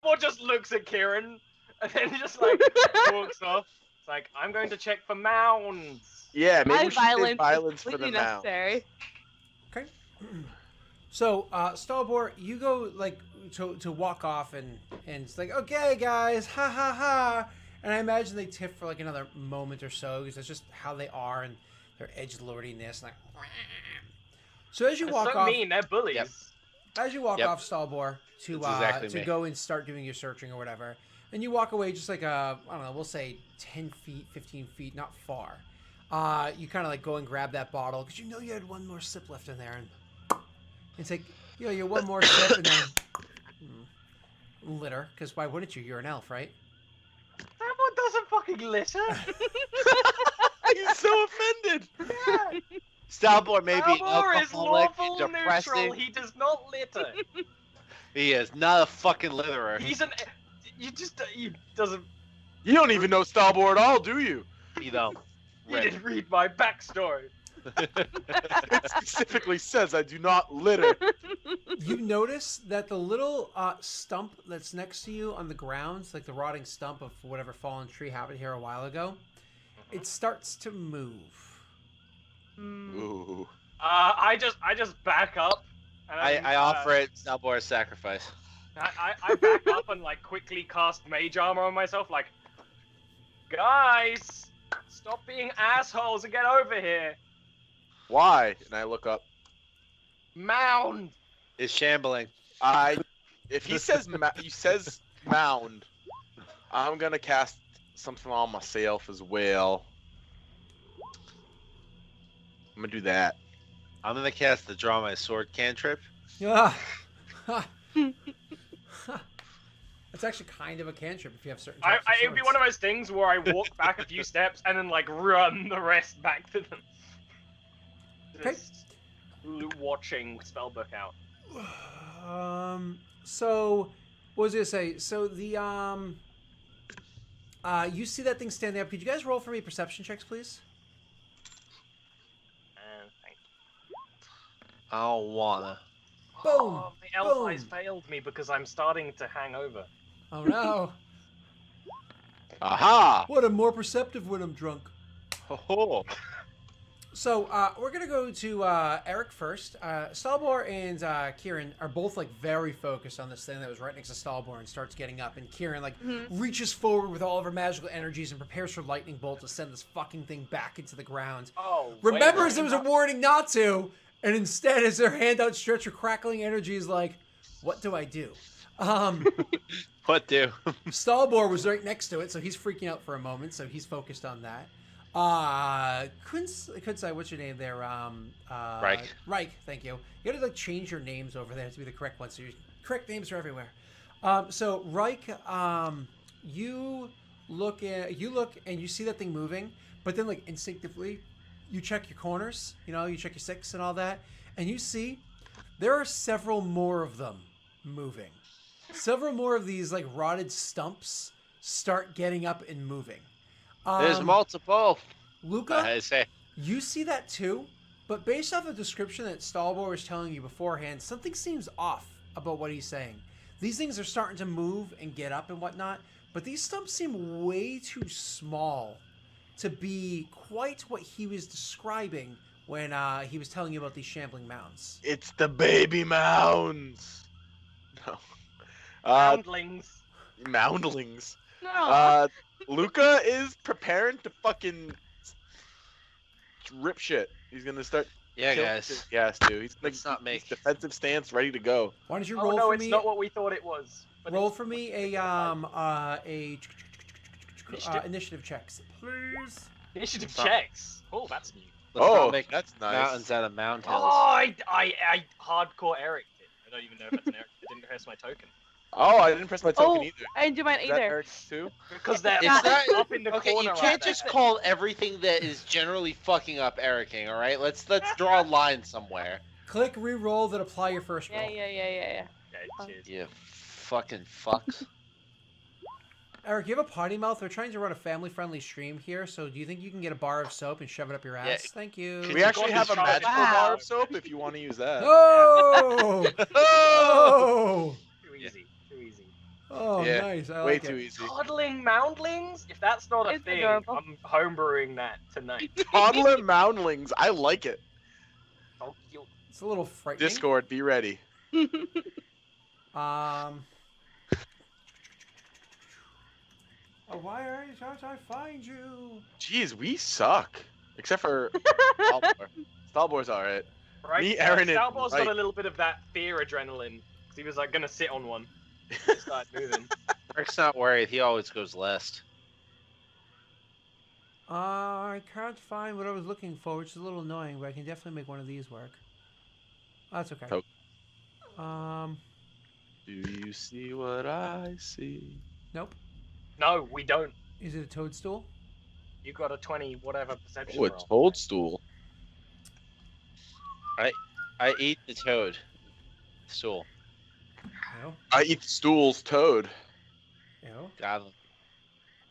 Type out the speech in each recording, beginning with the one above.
Starboard just looks at Kieran and then just like walks off. It's like, I'm going to check for mounds. Yeah, maybe My we should say violence is violence for completely the mound. necessary. Okay. So, Stallbor, you go like to walk off, and it's like, okay, guys, ha ha ha. And I imagine they tiff for like another moment or so because that's just how they are and their edgelordiness. Like, so as you They're walk so off, mean, they're bullies. Yep. as you walk Yep. off Stallbor to That's exactly to me. go and start doing your searching or whatever, and you walk away just like I don't know, we'll say 10 feet, 15 feet, not far. You kind of like go and grab that bottle because you know you had one more sip left in there, and it's like, you're one more sip and then litter, because why wouldn't you? You're an elf, right? Starboard doesn't fucking litter. He's so offended. Yeah. Starboard may be Starboard is alcoholic, lawful depressing. neutral. He does not litter. He is not a fucking litterer. He doesn't. You don't even know Starboard at all, do you? You know. You didn't read my backstory. It specifically says I do not litter. You notice that the little stump that's next to you on the ground, like the rotting stump of whatever fallen tree happened here a while ago, it starts to move. Ooh. I just back up. And I offer it Starboard sacrifice. I back up and like quickly cast mage armor on myself. Like, guys, stop being assholes and get over here. Why? And I look up. Mound. Is shambling. If he says mound, I'm gonna cast something on myself as well. I'm gonna do that. I'm gonna cast the draw my sword cantrip. Ah. That's actually kind of a cantrip if you have certain types of It'd be swords. one of those things where I walk back a few steps and then like run the rest back to them. Okay. Just watching spellbook out. So, what was I gonna say? So the you see that thing standing up. Could you guys roll for me perception checks, please? I don't wanna. Boom! Oh, my elf Boom. eyes failed me because I'm starting to hang over. Oh no! Aha! What? I'm more perceptive when I'm drunk. Ho-ho. So we're gonna go to Eric first. Stallbor and Kieran are both like very focused on this thing that was right next to Stallbor and starts getting up. And Kieran like reaches forward with all of her magical energies and prepares her lightning bolt to send this fucking thing back into the ground. Oh. Remembers there was a warning not to, and instead, as her hand outstretched, her crackling energy is like, "What do I do?" What do? Stallbor was right next to it, so he's freaking out for a moment. So he's focused on that. Kunsai, what's your name there? Reich. Reich, thank you. You gotta like change your names over there to be the correct ones. So your correct names are everywhere. So Reich, you look and you see that thing moving, but then like instinctively, you check your corners. You check your six and all that, and you see there are several more of them moving. Several more of these like rotted stumps start getting up and moving. There's multiple. Luca, I say. you see that too, but based off the description that Stallbor was telling you beforehand, something seems off about what he's saying. These things are starting to move and get up and whatnot, but these stumps seem way too small to be quite what he was describing when he was telling you about these shambling mounds. It's the baby mounds. No. Moundlings. Moundlings. No. Luca is preparing to fucking rip shit. He's gonna start. Yeah, killing guys. shit. Yes, dude. He's Let's not make- he's defensive stance, ready to go. Why don't you Oh roll no, for it's me? not what we thought it was. But Roll it's- for me a initiative checks, please. Initiative Stop. checks. Oh, that's new. Let's Oh, not make that's nice. mountains out of mountains. Oh, I hardcore Eric did. I don't even know if that's an Eric. I didn't press my token. Oh, I didn't press my token Oh, either. I didn't do mine Is that either. Eric's too? Because they're It's not- up in the Okay, corner. you can't just call everything that is generally fucking up Ericing, all right? Let's draw a line somewhere. Click re-roll, then apply your first roll. Yeah. Okay, cheers. You fucking fucks. Eric, you have a potty mouth. We're trying to run a family-friendly stream here, so do you think you can get a bar of soap and shove it up your ass? Yeah. Thank you. We actually have a Wow. magical bar of soap if you want to use that. Oh! Oh! Too easy. Too easy. Oh, Yeah, nice. I way like too it. easy. Toddling moundlings? If that's not a It's thing, adorable. I'm homebrewing that tonight. Toddler moundlings. I like it. So cute. It's a little frightening. Discord, be ready. Oh, why aren't I find you? Jeez, we suck. Except for Stalbor. Stalbor's alright. Right? Me, Aaron, and Stalbor's got Mike. a little bit of that fear adrenaline. 'Cause he was like gonna sit on one. Just started moving. Rick's not worried. He always goes last. I can't find what I was looking for, which is a little annoying, but I can definitely make one of these work. That's okay. Oh. Do you see what I see? Nope. No, we don't. Is it a toadstool? You got a 20 whatever perception Oh, roll. it's toadstool. I eat the toad. Stool. No. I eat the stool's toad. No. Got him.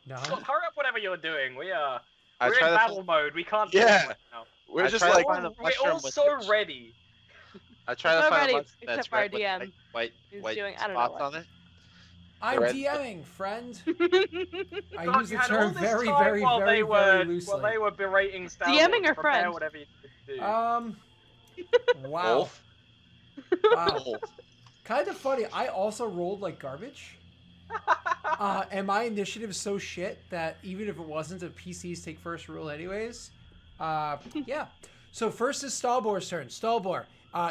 No. Well, hurry up, whatever you're doing. We're I in try to battle mode. We can't do Yeah. it right now. We're I just try to like, find a We're mushroom all with so which- ready. I try to It's find already- a monster except that's for our red with DM, like, white who's white doing- I don't know spots what. on it. I'm Red- DMing, friend. I God, use you the had all term this very, time very, while very, they very were loosely. while they were berating Star DMing Wars, or prepare friend? whatever you could do. Wow. Wolf. Wow. Wolf. Kind of funny. I also rolled like garbage. And my initiative is so shit that even if it wasn't a PCs take first rule anyways, yeah. So first is Stalbor's turn. Stalbor,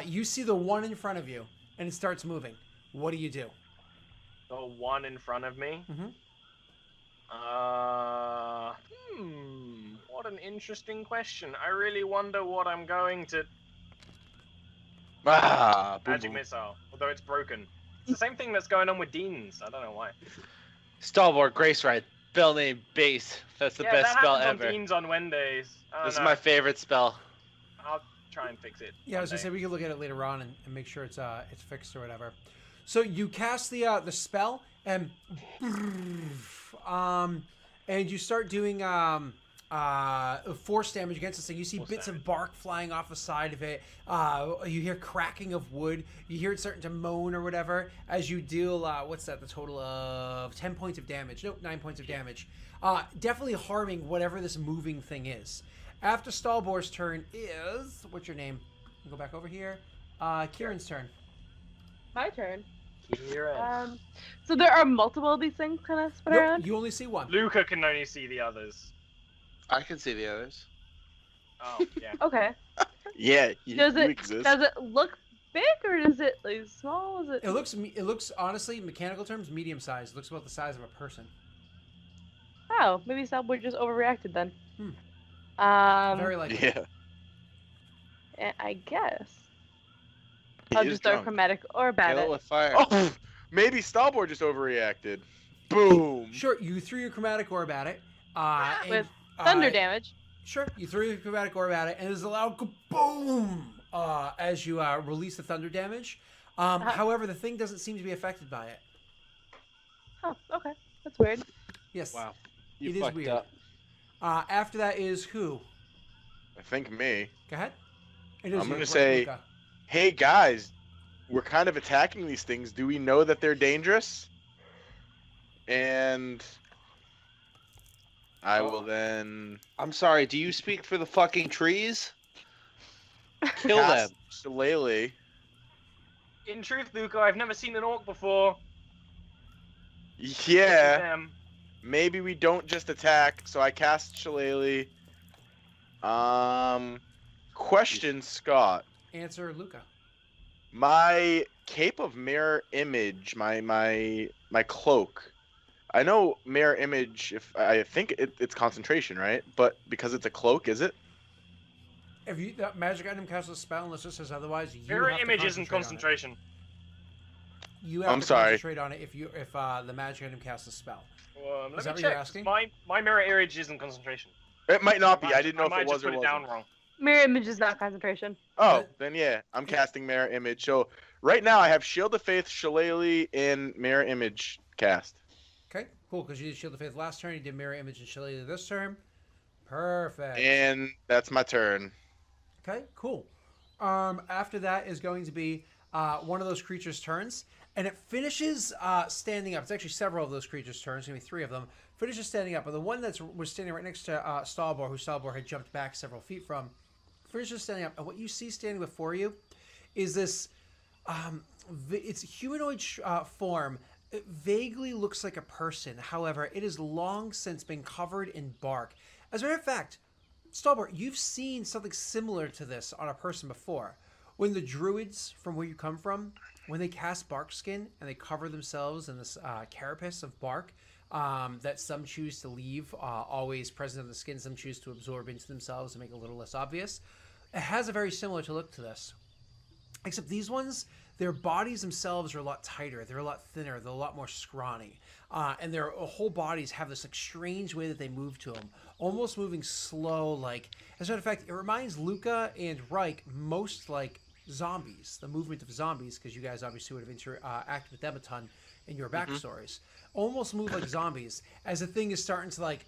you see the one in front of you, and it starts moving. What do you do? The one in front of me. Mhm. What an interesting question. I really wonder what I'm going to Ah, boom, magic boom. missile, although it's broken. It's the same thing that's going on with Dean's. I don't know why. Stalwart Grace Ride. Spell name base. That's the yeah, best that spell happens ever. on Dean's on Wednesdays. I don't This is know. my favorite spell. I'll try and fix it. Yeah, I was gonna say we can look at it later on and make sure it's fixed or whatever. So you cast the spell and you start doing force damage against this thing. You see Force bits of damage. bark flying off the side of it. You hear cracking of wood. You hear it starting to moan or whatever as you deal. What's that? The total of 10 points of damage. Nope, 9 points of damage. Definitely harming whatever this moving thing is. After Stalbor's turn is what's your name? Go back over here. Kieran's turn. My turn. Kieran. So there are multiple of these things kind of spread Nope, around. you only see one. Luca can only see the others. I can see the others. Oh, yeah. Okay. Yeah, you Does it exist. does it look big or is it like small? Is it? It looks honestly, in mechanical terms, medium sized. It looks about the size of a person. Oh, maybe Subway just overreacted then. Very likely. Yeah. I guess. He I'll is just throw drunk. chromatic orb at Kill it it. with fire. Oh, maybe Stalbor just overreacted. Boom. Sure, you threw your chromatic orb at it. And, With thunder uh, damage. Sure, you threw your chromatic orb at it, and there's a loud kaboom as you release the thunder damage. However, the thing doesn't seem to be affected by it. Oh, okay. That's weird. Yes. Wow. It You is fucked weird. up. After that is who? I think me. Go ahead. It I'm you, gonna right, say- Luca. Hey guys, we're kind of attacking these things. Do we know that they're dangerous? And I will then I'm sorry, do you speak for the fucking trees? Kill them. cast Shillelagh. In truth, Luca, I've never seen an orc before. Yeah, Them. maybe we don't just attack. So I cast Shillelagh. Question, Scott. Answer Luca. My cape of mirror image, my cloak. I know mirror image. If I think it's concentration, right? But because it's a cloak, is it? If you that magic item casts a spell unless it says otherwise, you Mirror have to image isn't concentrate on it. concentration. You have I'm to sorry. concentrate on it if the magic item casts a spell. Let Is me that what check. you're asking? My mirror image isn't concentration. It might not be. I didn't know I if might it was just or put it wasn't. down wrong. Mirror image is not concentration. Oh, But- then yeah, I'm casting mirror image. So right now I have Shield of Faith, Shillelagh, and mirror image cast. Okay, cool. Because you did Shield of Faith last turn, you did Mirror Image and Shillelagh this turn. Perfect. And that's my turn. Okay, cool. After that is going to be one of those creatures' turns, and it finishes standing up. It's actually several of those creatures' turns, maybe 3 of them. Finishes standing up, and the one was standing right next to Stalbor, who Stalbor had jumped back several feet from, finishes standing up. And what you see standing before you is this. It's a humanoid form. It vaguely looks like a person. However, it has long since been covered in bark. As a matter of fact, Stalbor, you've seen something similar to this on a person before. When the druids from where you come from, when they cast bark skin and they cover themselves in this carapace of bark that some choose to leave always present in the skin, some choose to absorb into themselves and make it a little less obvious. It has a very similar to look to this. Except these ones, their bodies themselves are a lot tighter. They're a lot thinner. They're a lot more scrawny. And their whole bodies have this like strange way that they move to them. Almost moving slow, like... As a matter of fact, it reminds Luca and Reich most like zombies. The movement of zombies, because you guys obviously would have interacted with them a ton in your backstories. Almost move like zombies, as the thing is starting to like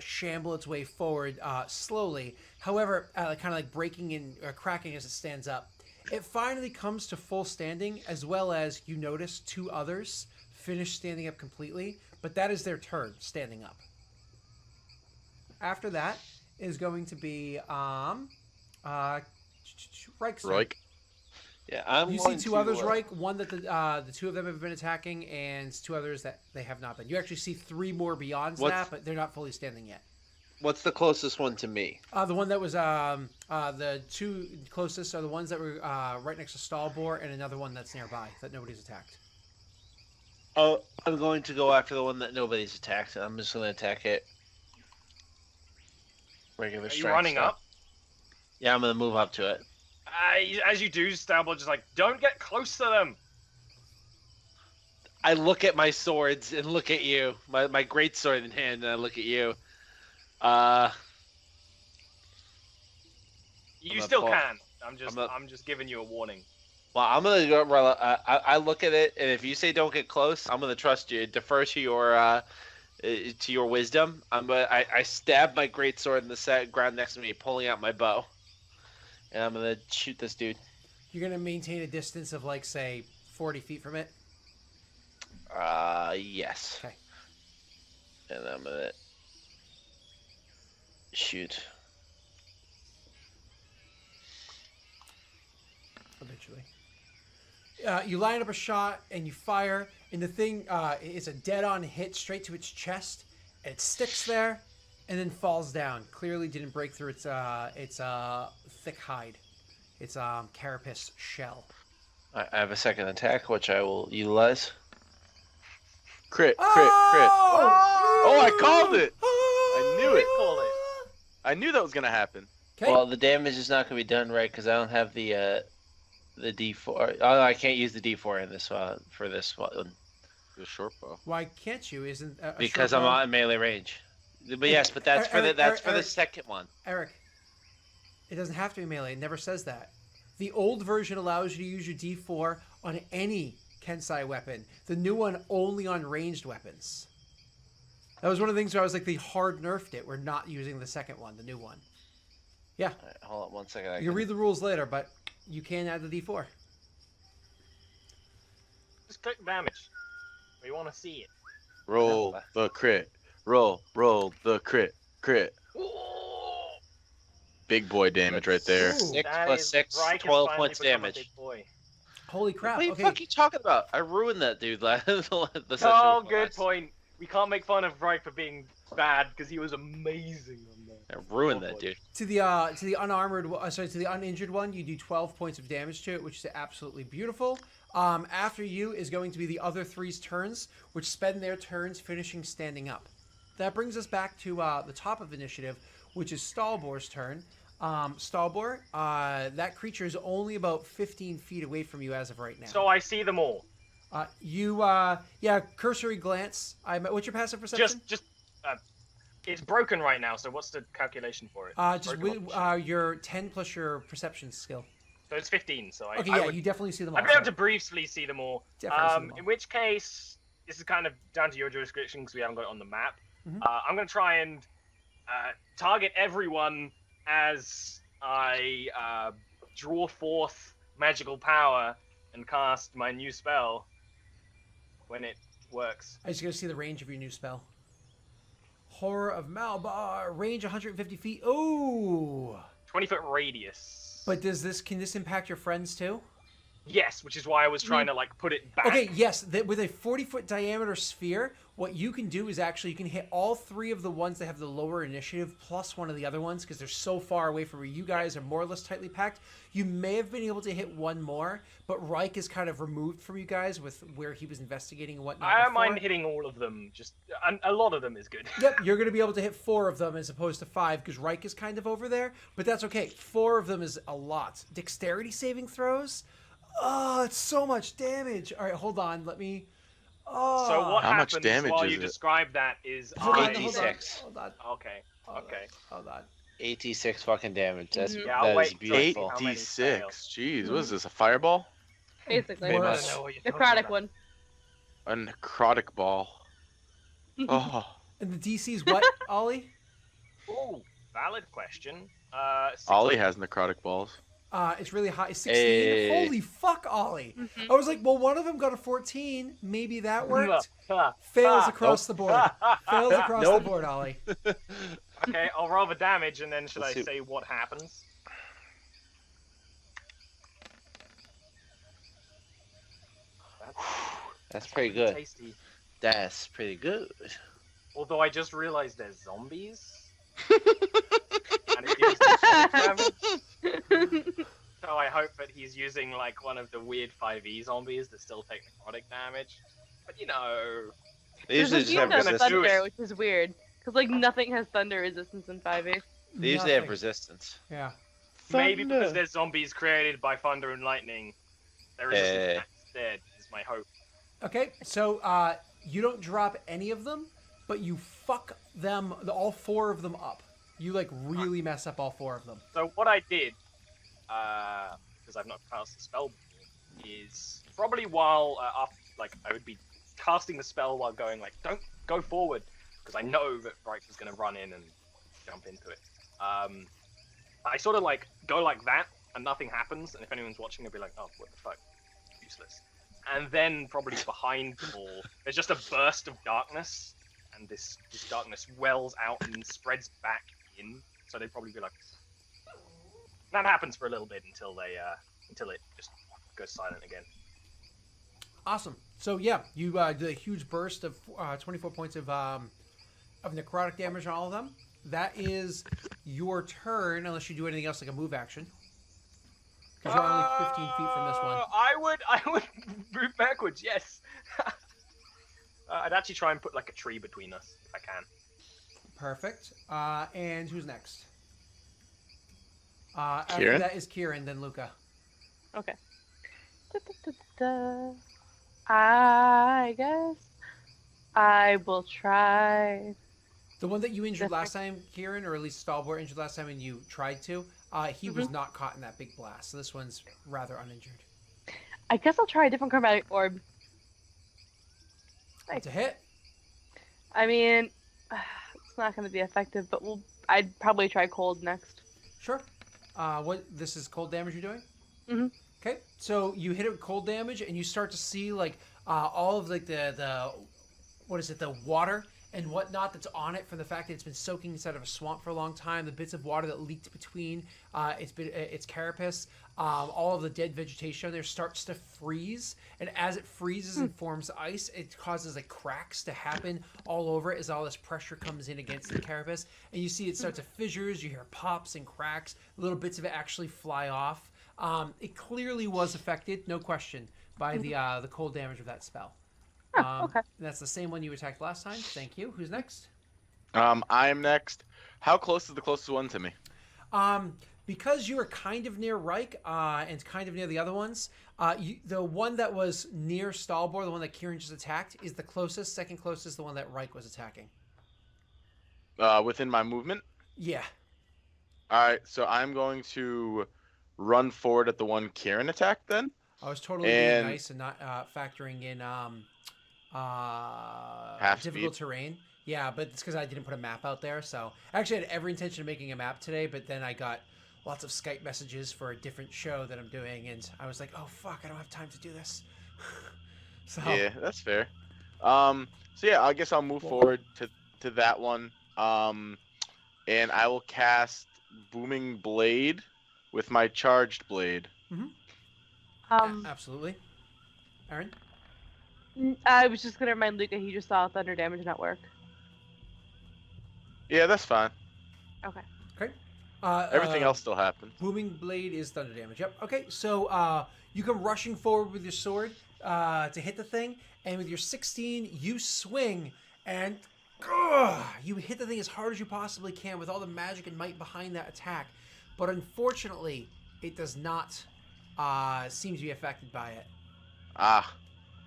shamble its way forward slowly. However, kind of like breaking and cracking as it stands up. It finally comes to full standing, as well as you notice 2 others finish standing up completely, but that is their turn, standing up. After that is going to be Reich's turn. Reich. Yeah, You see 2 others, Reich. One that the 2 of them have been attacking, and 2 others that they have not been. You actually see 3 more beyond that, but they're not fully standing yet. What's the closest one to me? The one that was the 2 closest are the ones that were right next to Stalbor, and another one that's nearby that nobody's attacked. Oh, I'm going to go after the one that nobody's attacked. I'm just going to attack it. Regular Are you strength running stuff. up? Yeah, I'm going to move up to it. As you do, Stalbor just like, don't get close to them. I look at my swords and look at you. My great sword in hand, and I look at you. You still can. I'm just giving you a warning. Well, I'm gonna go. I look at it, and if you say don't get close, I'm gonna trust you. Defer to your wisdom. I stab my great sword in the ground next to me, pulling out my bow, and I'm gonna shoot this dude. You're gonna maintain a distance of like say 40 feet from it. Yes. Okay. And I'm gonna shoot. Eventually. You line up a shot and you fire, and the thing is a dead-on hit straight to its chest, and it sticks there, and then falls down. Clearly didn't break through its thick hide, its carapace shell. I have a second attack, which I will utilize. Crit. Oh! Oh, I called it! I knew it. Call it. I knew that was gonna happen. Okay. Well, the damage is not going to be done right because I don't have the D4. Oh, I can't use the D4 in this for this one The short bow. Why can't you? Isn't a because short I'm bow- not in melee range. But yes, but that's for the Eric, second one. Eric, it doesn't have to be melee. It never says that. The old version allows you to use your D4 on any Kensai weapon. The new one only on ranged weapons. That was one of the things where I was like, they hard nerfed it. We're not using the second one, the new one. Yeah. All right, hold on 1 second. You can read the rules later, but you can add the D4. Just click damage. We want to see it. Roll the crit. Roll the crit. Ooh, Big boy damage right there. Ooh. 6 that plus is- 6, Reich has 12 finally points become a damage. big boy. Holy crap. What are you Okay. fucking talking about? I ruined that dude last the session Oh, before good last. point. We can't make fun of Reich for being bad because he was amazing on that. I ruined that dude. To the to the uninjured one, you do 12 points of damage to it, which is absolutely beautiful. After you is going to be the other 3's turns, which spend their turns finishing standing up. That brings us back to the top of initiative, which is Stalbor's turn. Stalbor, that creature is only about 15 feet away from you as of right now. So I see them all. Cursory glance. What's your passive perception? It's broken right now. So what's the calculation for it? Just Broken with option. your 10 plus your perception skill. So it's 15. So Okay, I yeah, would, you definitely see them all. I'd be able to sorry. briefly see them all. Definitely see them all. In which case, this is kind of down to your jurisdiction because we haven't got it on the map. Mhm. I'm going to try and target everyone as I draw forth magical power and cast my new spell. when it works. I just gotta see the range of your new spell. Horror of Malbar, range 150 feet. Oh! 20-foot radius. But can this impact your friends too? Yes, which is why I was trying to like put it back. Okay, yes. With a 40-foot diameter sphere, what you can do is actually you can hit all 3 of the ones that have the lower initiative plus one of the other ones because they're so far away from where you guys are more or less tightly packed. You may have been able to hit one more, but Reich is kind of removed from you guys with where he was investigating and whatnot. I don't before. mind hitting all of them. Just a lot of them is good. Yep, you're going to be able to hit 4 of them as opposed to 5 because Reich is kind of over there, but that's okay. 4 of them is a lot. Dexterity saving throws? Oh, it's so much damage. All right, hold on. Let me... Oh. So what How much happens damage while is you it? describe that is Hold on, I... hold on, 86. hold on. Okay, okay. Hold on. 86 fucking damage. That's Mhm. Yeah, I'll that wait is till I see beautiful. how many 86. Jeez, what is Mm-hmm. this? A fireball? Basically. Pretty I much. don't know what you're talking Necrotic about. one. A necrotic ball. Oh, And the DC's what, Ollie? Ooh, valid question. Ollie has necrotic balls. It's really high. 16. Hey. Holy fuck, Ollie. Mhm. I was like, well, one of them got a 14. Maybe that worked. Fails across the board. Fails across Nope. the board, Ollie. Okay, I'll roll the damage and then should Let's I see. say what happens? That's pretty good. Tasty. That's pretty good. Although I just realized there's zombies. And it deals necrotic damage. So I hope that he's using like one of the weird 5e zombies that still take necrotic damage. But you know, They usually There's just a have few that resistance. thunder, which is weird. Because, like, nothing has thunder resistance in 5e. They usually have Nothing. resistance. Yeah. maybe Thunder. because there's zombies created by thunder and lightning, there is Eh. instead. Is my hope. Okay, so you don't drop any of them, but you fuck them, all 4 of them up. You, like, really mess up all 4 of them. So what I did, because I've not cast the spell before, is probably while after, like I would be casting the spell while going like, don't go forward, because I know that Reich is going to run in and jump into it. I sort of like go like that, and nothing happens, and if anyone's watching, they'll be like, oh, what the fuck, useless. And then probably behind them all, there's just a burst of darkness, and this darkness wells out and spreads back in. So they'd probably be like, that happens for a little bit until it just goes silent again. Awesome. So, yeah, you did a huge burst of 24 points of necrotic damage on all of them. That is your turn, unless you do anything else like a move action. Because you're only 15 feet from this one. I would move backwards. Yes. I'd actually try and put like a tree between us if I can. Perfect. And who's next? After Kieran? that is Kieran, then Luca. Okay. Da-da-da-da. I guess I will try. The one that you injured Different. last time, Kieran, or at least Stalbor injured last time and you tried to, he was not caught in that big blast. So this one's rather uninjured. I guess I'll try a different chromatic orb. It's a hit. I mean, it's not going to be effective, but I'd probably try cold next. Sure. This is cold damage you're doing? Mhm. Okay, so you hit it with cold damage, and you start to see like all of like the water and whatnot that's on it from the fact that it's been soaking inside of a swamp for a long time. The bits of water that leaked between its carapace, all of the dead vegetation on there starts to freeze, and as it freezes and forms ice, it causes like cracks to happen all over it as all this pressure comes in against the carapace, and you see it start to fissures. You hear pops and cracks. Little bits of it actually fly off. It clearly was affected, no question, by the cold damage of that spell. Okay. And that's the same one you attacked last time. Thank you. Who's next? I'm next. How close is the closest one to me? Because you are kind of near Reich and kind of near the other ones, the one that was near Stalbor, the one that Kieran just attacked, is the closest. Second closest, the one that Reich was attacking. Within my movement? Yeah. All right, so I'm going to run forward at the one Kieran attacked then. I was totally being And- nice and not factoring in Half difficult speed. terrain. Yeah, but it's because I didn't put a map out there. So I actually had every intention of making a map today, but then I got lots of Skype messages for a different show that I'm doing, and I was like, oh fuck, I don't have time to do this. So Yeah, that's fair. So yeah, I guess I'll move forward to that one. And I will cast Booming Blade with my charged blade. Absolutely. Aaron? I was just gonna remind Luca he just saw thunder damage not work. Yeah, that's fine. Okay. Okay. Everything else still happened. Booming blade is thunder damage. Yep. Okay. So you come rushing forward with your sword to hit the thing, and with your 16, you swing and you hit the thing as hard as you possibly can with all the magic and might behind that attack. But unfortunately, it does not seem to be affected by it. Ah,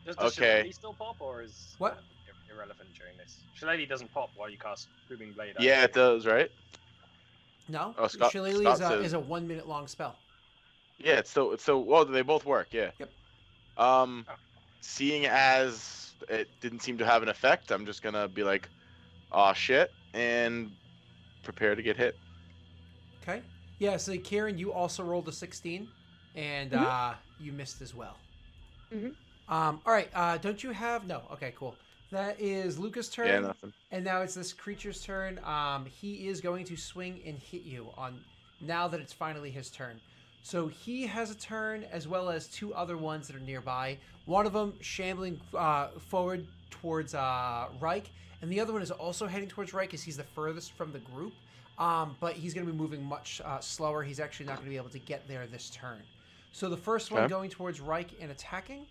Does the Okay. shillelagh still pop, or is What? irrelevant during this? Shillelagh doesn't pop while you cast Booming Blade. yeah, it does, right? No. Oh, Scott Shillelagh says- is a 1 minute long spell. Yeah, it's still. Well, they both work. Yeah. Yep. Seeing as it didn't seem to have an effect, I'm just gonna be like, "Aw, shit," and prepare to get hit. Okay. Yeah, so Kieran, you also rolled a 16, and you missed as well. All right. Don't you have... No. Okay, cool. That is Luca's turn. Yeah, nothing. And now it's this creature's turn. He is going to swing and hit you on now that it's finally his turn. So he has a turn as well as two other ones that are nearby. One of them shambling forward towards Reich, and the other one is also heading towards Reich as he's the furthest from the group. But he's going to be moving much slower. He's actually not going to be able to get there this turn. So the first one going towards Reich and attacking.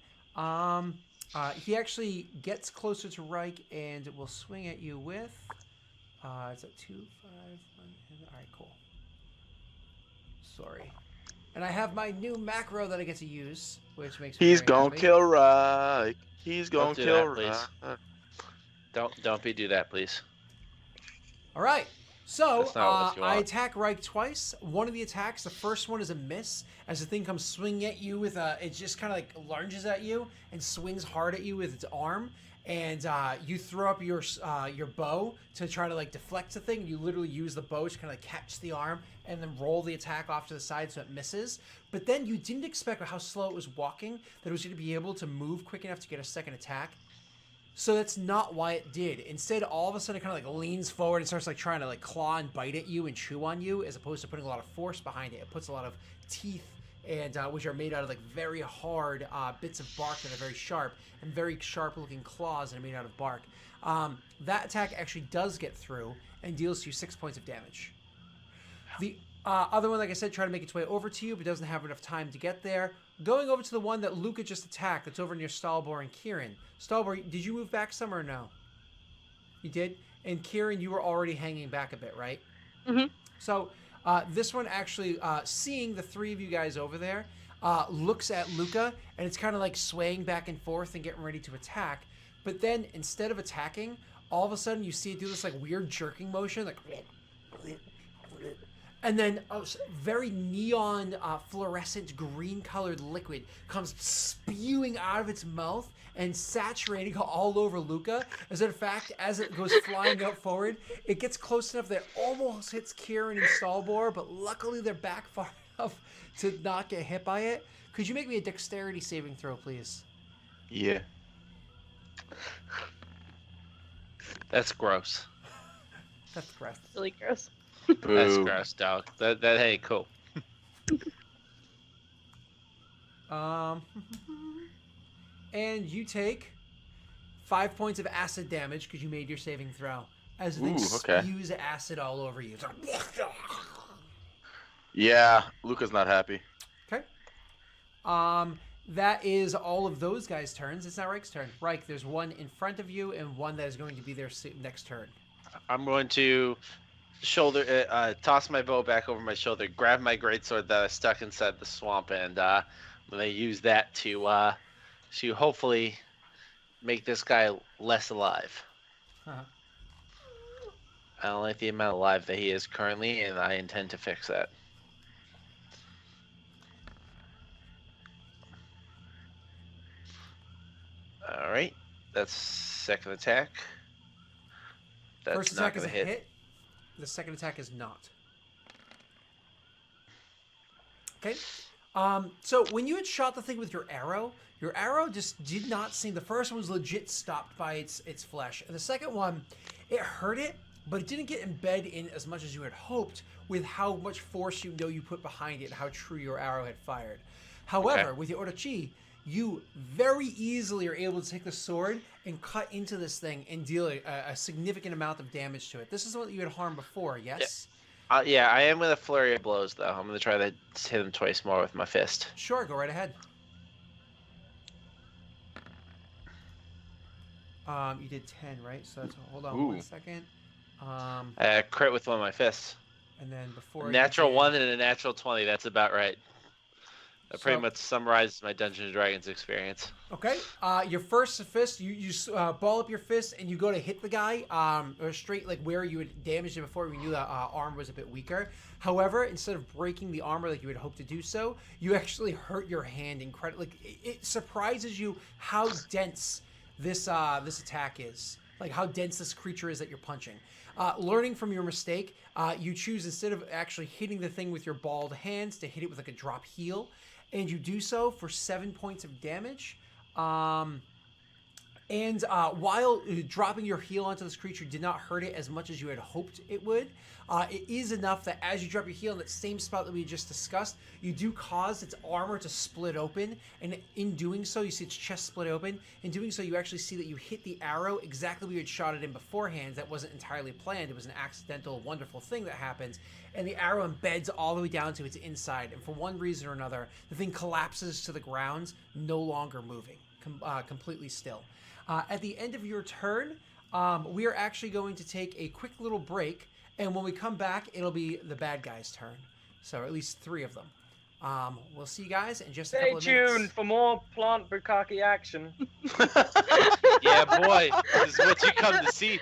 He actually gets closer to Reich and will swing at you with... it's at 2, 5, 1... All right, cool. Sorry. And I have my new macro that I get to use, which makes me He's very gonna happy. kill Reich. He's gonna Don't do kill that, please. Reich. Don't do that, please. All right. So That's not what you I want. attack Reich twice. One of the attacks, the first one is a miss, as the thing comes swinging at you with it just kind of like lunges at you and swings hard at you with its arm. And you throw up your bow to try to like deflect the thing. You literally use the bow to kind of like catch the arm and then roll the attack off to the side so it misses. But then you didn't expect how slow it was walking that it was going to be able to move quick enough to get a second attack. So that's not why it did. Instead, all of a sudden, it kind of like leans forward and starts like trying to like claw and bite at you and chew on you, as opposed to putting a lot of force behind it. It puts a lot of teeth, and which are made out of like very hard bits of bark that are very sharp, and very sharp-looking claws that are made out of bark. That attack actually does get through and deals you 6 points of damage. The other one, like I said, trying to make its way over to you, but doesn't have enough time to get there. Going over to the one that Luca just attacked, that's over near Stalbor and Kieran. Stalbor, did you move back some or no? You did? And Kieran, you were already hanging back a bit, right? Mm-hmm. So this one actually, seeing the three of you guys over there, looks at Luca, and it's kind of like swaying back and forth and getting ready to attack. But then, instead of attacking, all of a sudden you see it do this like weird jerking motion, like... And then a very neon fluorescent green colored liquid comes spewing out of its mouth and saturating all over Luca. As a matter of fact, as it goes flying out forward, it gets close enough that it almost hits Kieran and Stalbor, but luckily they're back far enough to not get hit by it. Could you make me a dexterity saving throw, please? Yeah. That's gross. That's gross. Really gross. That's Boo. gross, dog. That ain't cool. And you take 5 points of acid damage because you made your saving throw. As the thing Ooh, okay. spews acid all over you. It's like... Yeah, Luca's not happy. Okay. That is all of those guys' turns. It's not Reich's turn. Reich, there's one in front of you and one that is going to be their next turn. I'm going to toss my bow back over my shoulder, grab my greatsword that I stuck inside the swamp, and I'm going to use that to hopefully make this guy less alive. Uh-huh. I don't like the amount of alive that he is currently, and I intend to fix that. All right, that's second attack. That's First not attack is going a to hit. The second attack is not. Okay. So when you had shot the thing with your Your arrow just did not seem. The first one was legit stopped by its flesh, and the second one, it hurt it, but it didn't get embedded in as much as you had hoped with how much force you put behind it and how true your arrow had fired. However, with your Orochi, you very easily are able to take the sword and cut into this thing and deal a significant amount of damage to it. This is what you had harmed before, yes? Yeah, I am with a flurry of blows, though. I'm going to try to hit him twice more with my fist. Sure, go right ahead. You did 10, right? So that's, hold on 1 second. Crit with one of my fists. And then before A natural 1 and a natural 20. That's about right. That pretty much summarizes my Dungeons & Dragons experience. Okay. Your first fist, you ball up your fist and you go to hit the guy, or straight like where you had damaged it before. We knew that arm was a bit weaker. However, instead of breaking the armor like you had hoped to do so, you actually hurt your hand incredibly. Like, it surprises you how dense this attack is. Like how dense this creature is that you're punching. Learning from your mistake, you choose, instead of actually hitting the thing with your balled hands, to hit it with like a drop heel. And you do so for 7 points of damage. While dropping your heel onto this creature did not hurt it as much as you had hoped it would, it is enough that as you drop your heel in that same spot that we just discussed, you do cause its armor to split open. And in doing so, you see its chest split open. In doing so, you actually see that you hit the arrow exactly where you had shot it in beforehand. That wasn't entirely planned. It was an accidental, wonderful thing that happens. And the arrow embeds all the way down to its inside. And for one reason or another, the thing collapses to the ground, no longer moving, completely still. At the end of your turn, we are actually going to take a quick little break. And when we come back, it'll be the bad guy's turn. So at least 3 of them. We'll see you guys in just a couple of minutes. Stay tuned for more plant bukkake action. Yeah, boy. This is what you come to see.